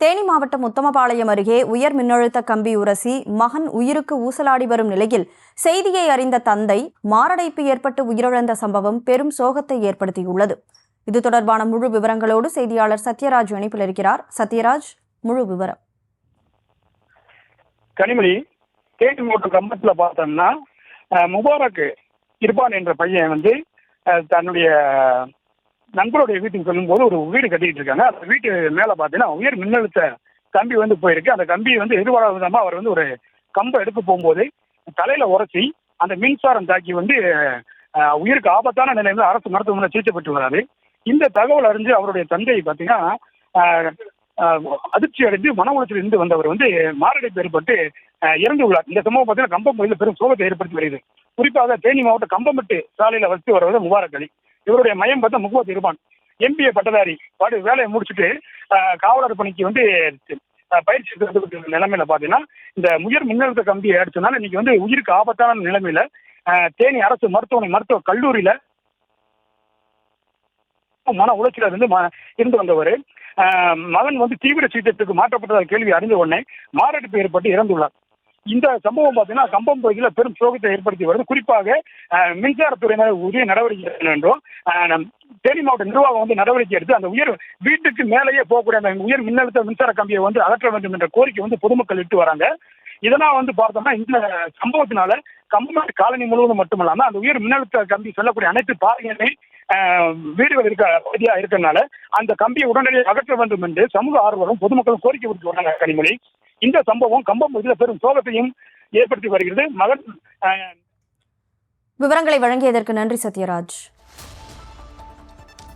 தேனி மாவட்டம் உத்தமபாளையம் அருகே உயர் மின்னழுத்த கம்பி உரசி மகன் உயிருக்கு ஊசலாடி வரும் நிலையில் செய்தியை அறிந்த தந்தை மாரடைப்பு ஏற்பட்டு உயிரிழந்த சம்பவம் பெரும் சோகத்தை ஏற்படுத்தியுள்ளது. இது தொடர்பான முழு விவரங்களோடு செய்தியாளர் சத்யராஜ் இணைப்பில் இருக்கிறார். சத்யராஜ், முழு விவரம். கனிமொழி, தேனி மாவட்டம் கம்பத்தில் பார்த்தோம்னா முபாரக் இர்பான் என்ற பையன் தன்னுடைய நண்பருடைய வீட்டுக்கு சொல்லும்போது ஒரு வீடு கட்டிட்டு இருக்காங்க. அந்த வீட்டு மேல பாத்தீங்கன்னா உயர் மின்னழுத்த கம்பி போயிருக்கு. அந்த கம்பி எதிர்பாராத விதமா அவர் ஒரு கம்பை எடுக்க போகும்போது தலையில உரைச்சி அந்த மின்சாரம் தாக்கி உயிருக்கு ஆபத்தான நிலையில அரசு மருத்துவமனை சிகிச்சை பெற்று வராது. இந்த தகவல் அறிஞ்சு அவருடைய தந்தை பாத்தீங்கன்னா அதிர்ச்சி அடைந்து மன உளைச்சல் இருந்து வந்தவர் மாரடைப்பு ஏற்பட்டு இறந்து உள்ளார். இந்த சம்பவம் பார்த்தீங்கன்னா கம்பம் பகுதியில் பெரும் சோகத்தை ஏற்படுத்தி வருகிறது. குறிப்பாக தேனி மாவட்டம் கம்பமெட்டு சாலையில வச்சு வருவது முபாரக் அலி. இவருடைய மையம் பார்த்தா முகமது இர்பான், MBA பட்டதாரி. வேலையை முடிச்சுட்டு காவலர் பணிக்கு பயிற்சி நிலைமையில பாத்தீங்கன்னா இந்த உயர் மின்னழுத்த கம்பி அடிச்சதுனால இன்னைக்கு உயிருக்கு ஆபத்தான நிலைமையில தேனி அரசு மருத்துவ கல்லூரியில மன உளைச்சல இருந்து வந்தவர் மகன் தீவிர சிகிச்சைக்கு மாற்றப்பட்டதாக கேள்வி அறிந்த உடனே மாரடைப்பு ஏற்பட்டு இறந்துள்ளார். இந்த சம்பவம் பார்த்தீங்கன்னா கம்பம் பகுதியில் பெரும் சோகத்தை ஏற்படுத்தி வருது. குறிப்பாக மின்சாரத்துறையினர் உரிய நடவடிக்கை என்றும் தேனி மாவட்ட நிர்வாகம் நடவடிக்கை எடுத்து அந்த வீட்டுக்கு மேலேயே போகக்கூடிய அந்த உயர் மின்னழுத்த மின்சார கம்பியை அகற்ற வேண்டும் என்ற கோரிக்கை பொதுமக்கள் இட்டு வராங்க. இதெல்லாம் பார்த்தோம்னா இந்த சம்பவத்தினால கம்பம் காலனி முழுவதும் மட்டுமல்லாம அந்த உயர் மின்னழுத்த கம்பி சொல்லக்கூடிய அனைத்து பாதைகளை வீடுகள் பகுதியா இருக்கிறதுனால அந்த கம்பியை உடனடியாக அகற்ற வேண்டும் என்று சமூக ஆர்வலரும் பொதுமக்களும் கோரிக்கை விடுத்து வராங்க. கனிமொழி, இந்த சம்பவம் கம்பம் பகுதியில் பெரும் சோகத்தையும் ஏற்படுத்தி வருகிறது. விவரங்களை வழங்கியதற்கு நன்றி சத்யராஜ்.